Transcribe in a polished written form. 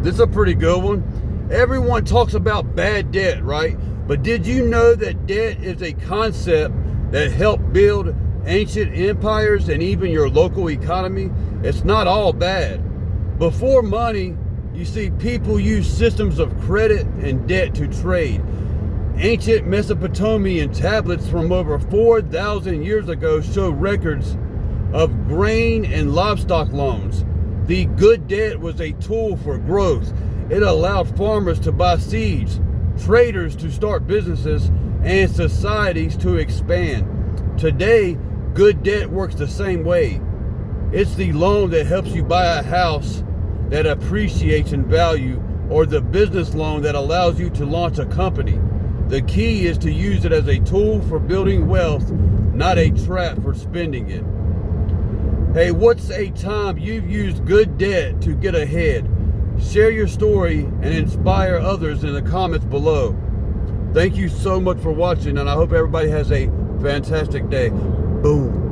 This is a pretty good one. Everyone talks about bad debt, right? But did you know that debt is a concept that helped build ancient empires and even your local economy? It's not all bad. Before money, you see, people used systems of credit and debt to trade. Ancient Mesopotamian tablets from over 4,000 years ago show records of grain and livestock loans. The good debt was a tool for growth. It allowed farmers to buy seeds, traders to start businesses, and societies to expand. Today, good debt works the same way. It's the loan that helps you buy a house that appreciates in value, or the business loan that allows you to launch a company. The key is to use it as a tool for building wealth, not a trap for spending it. Hey, what's a time you've used good debt to get ahead? Share your story and inspire others in the comments below. Thank you so much for watching, and I hope everybody has a fantastic day. Boom.